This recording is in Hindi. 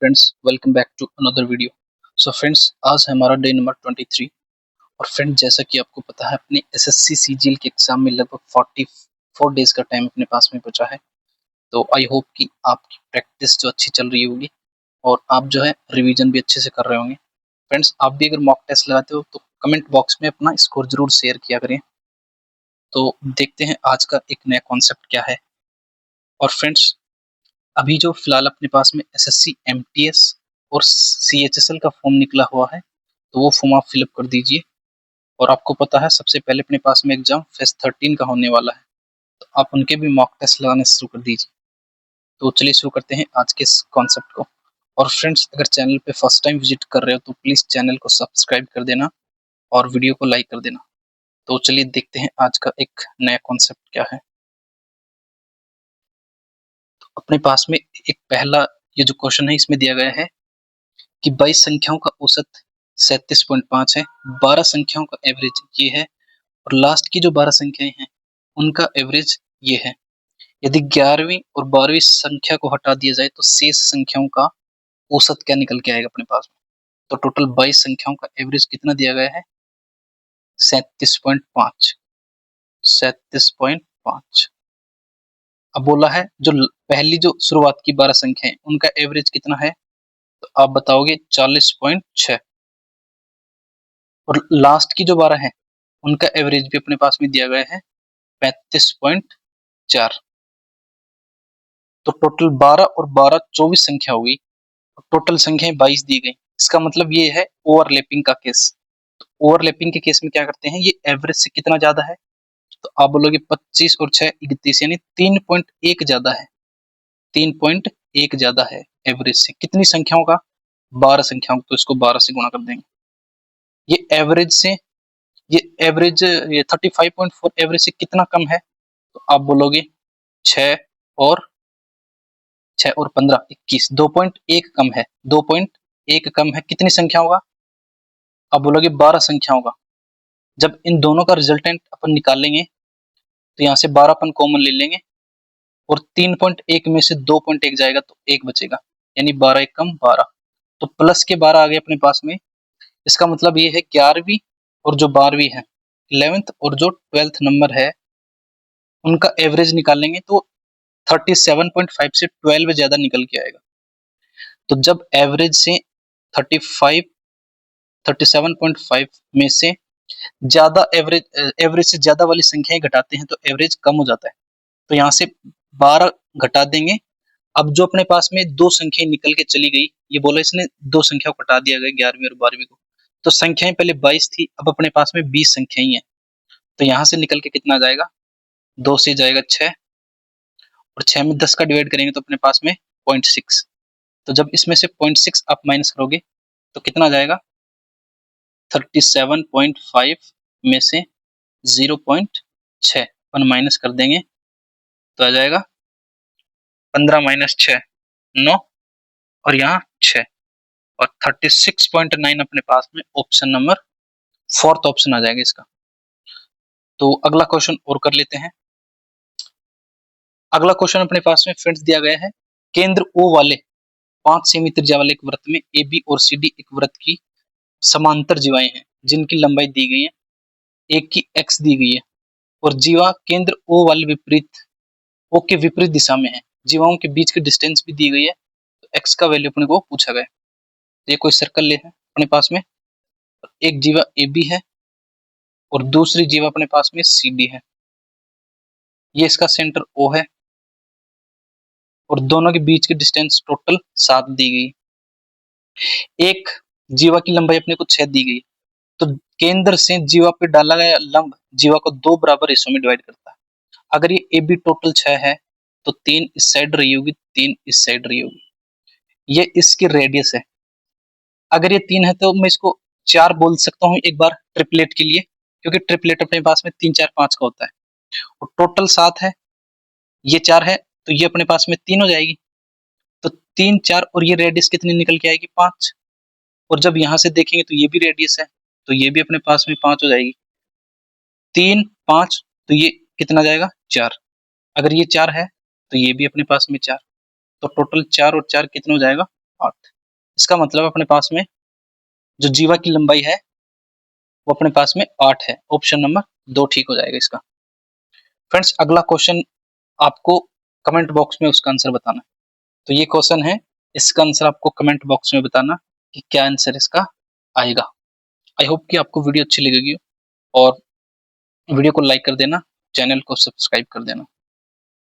Friends, welcome back to another video. So friends, आज है हमारा डे नंबर 23। और फ्रेंड्स, जैसा कि आपको पता है, अपने एसएससी सीजीएल के एग्जाम में लगभग 44 डेज का टाइम अपने पास में बचा है। तो आई होप कि आपकी प्रैक्टिस जो अच्छी चल रही होगी और आप जो है रिवीजन भी अच्छे से कर रहे होंगे। फ्रेंड्स, आप भी अगर मॉक टेस्ट लगाते हो तो कमेंट बॉक्स में अपना स्कोर जरूर शेयर किया करें। तो देखते हैं आज का एक नया कॉन्सेप्ट क्या है। और फ्रेंड्स, अभी जो फिलहाल अपने पास में एसएससी एमटीएस और सीएचएसएल का फॉर्म निकला हुआ है, तो वो फॉर्म आप फिलअप कर दीजिए। और आपको पता है, सबसे पहले अपने पास में एग्जाम फेज 13 का होने वाला है, तो आप उनके भी मॉक टेस्ट लगाने शुरू कर दीजिए। तो चलिए शुरू करते हैं आज के इस कॉन्सेप्ट को। और फ्रेंड्स, अगर चैनल पे फर्स्ट टाइम विजिट कर रहे हो तो प्लीज चैनल को सब्सक्राइब कर देना और वीडियो को लाइक कर देना। तो चलिए देखते हैं आज का एक नया कॉन्सेप्ट क्या है। तो अपने पास में एक पहला ये जो क्वेश्चन है, इसमें दिया गया है कि 22 संख्याओं का औसत 37.5 है, 12 संख्याओं का एवरेज ये है और लास्ट की जो 12 संख्याएं हैं उनका एवरेज ये है। यदि 11वीं और 12वीं संख्या को हटा दिया जाए तो शेष संख्याओं का औसत क्या निकल के आएगा अपने पास में। तो टोटल 22 संख्याओं का एवरेज कितना दिया गया है? 37.5। 37.5। अब बोला है जो पहली जो शुरुआत की 12 संख्याएं उनका एवरेज कितना है, तो आप बताओगे 40.6। और लास्ट की जो 12 है उनका एवरेज भी अपने पास में दिया गया है 35.4। तो टोटल 12 और 12 24 संख्या हुई, टोटल संख्याएं 22 दी गई। इसका मतलब ये है ओवरलैपिंग का केस। तो ओवरलैपिंग के केस में क्या करते हैं, ये एवरेज से कितना ज्यादा है, तो आप बोलोगे 25 और 6 31, यानी 3.1 ज्यादा है। 3.1 ज्यादा है एवरेज से। कितनी संख्याओं का? 12 संख्याओं, तो इसको 12 से गुणा कर देंगे। ये एवरेज से, ये एवरेज, ये 35.4 एवरेज से कितना कम है, तो आप बोलोगे 6 और 15 21, 2.1 कम है। 2.1 कम है कितनी संख्याओं का? आप बोलोगे 12 संख्याओं का। जब इन दोनों का रिजल्टेंट अपन निकालेंगे तो यहाँ से 12 अपन कॉमन ले लेंगे और 3.1 में से 2.1 जाएगा तो 1 बचेगा, यानी 12 एक कम 12। तो प्लस के 12 आ गए अपने पास में। इसका मतलब ये है 11वीं और जो 12वीं है, 11th और जो 12th नंबर है, उनका एवरेज निकालेंगे तो 37.5 से 12 ज्यादा निकल के आएगा। तो जब एवरेज से 35 37.5 में से ज्यादा एवरेज से ज्यादा वाली संख्याएं घटाते हैं तो एवरेज कम हो जाता है। तो यहाँ से 12 घटा देंगे। अब जो अपने पास में दो संख्याएं निकल के चली गई, ये बोला इसने दो संख्या को घटा दिया गया 11वीं और 12वीं को, तो संख्याएं पहले 22 थी, अब अपने पास में 20 संख्याएं हैं। तो यहाँ से निकल के कितना जाएगा? 2 से जाएगा 6 और 6 में 10 का डिवाइड करेंगे तो अपने पास में 0.6। तो जब इसमें से 0.6 आप माइनस करोगे तो कितना जाएगा? 37.5 में से 0.6 अपन माइनस कर देंगे तो आ जाएगा 15 माइनस 6 9 और यहाँ 6 और 36.9 अपने पास में ऑप्शन नंबर 4th ऑप्शन आ जाएगा इसका। तो अगला क्वेश्चन और कर लेते हैं। अगला क्वेश्चन अपने पास में फ्रेंड्स दिया गया है, केंद्र O वाले 5 सेमी त्रिज्या वाले एक वृत्त में AB और CD एक वृत्त की समांतर जीवाएं हैं जिनकी लंबाई दी गई है, एक की x दी गई है और जीवा केंद्र O वाले विपरीत O के विपरीत दिशा में है। जीवाओं के बीच की डिस्टेंस भी दी गई है, तो x का वैल्यू अपने को पूछा गया है। तो ये कोई सर्कल ले है अपने पास में, एक जीवा AB है और दूसरी जीवा अपने पास में CD है। ये इसका सेंटर O है और दोनों के बीच की डिस्टेंस टोटल 7 दी गई। एक जीवा की लंबाई अपने को 6 दी गई, तो केंद्र से जीवा पे डाला गया लंब जीवा को 2 बराबर हिस्सों में डिवाइड करता है। अगर ये ए बी टोटल 6 है तो 3 इस साइड रही होगी, 3 इस साइड रही होगी। ये इसकी रेडियस है। अगर ये 3 है तो मैं इसको 4 बोल सकता हूँ एक बार ट्रिपलेट के लिए, क्योंकि ट्रिपलेट अपने पास में 3 4 5 का होता है। और टोटल 7 है, ये 4 है, तो ये अपने पास में 3 हो जाएगी। तो 3 4 और ये रेडियस कितनी निकल के आएगी? 5। और जब यहां से देखेंगे तो ये भी रेडियस है, तो ये भी अपने पास में 5 हो जाएगी। 3 5, तो ये कितना जाएगा? 4। अगर ये 4 है तो ये भी अपने पास में 4, तो टोटल 4 और 4 कितना हो जाएगा? 8। इसका मतलब अपने पास में जो जीवा की लंबाई है वो अपने पास में 8 है। ऑप्शन नंबर 2 ठीक हो जाएगा इसका। फ्रेंड्स, अगला क्वेश्चन आपको कमेंट बॉक्स में उसका आंसर बताना है। तो ये क्वेश्चन है, इसका आंसर आपको कमेंट बॉक्स में बताना कि क्या आंसर इसका आएगा। आई होप कि आपको वीडियो अच्छी लगेगी और वीडियो को लाइक कर देना, चैनल को सब्सक्राइब कर देना।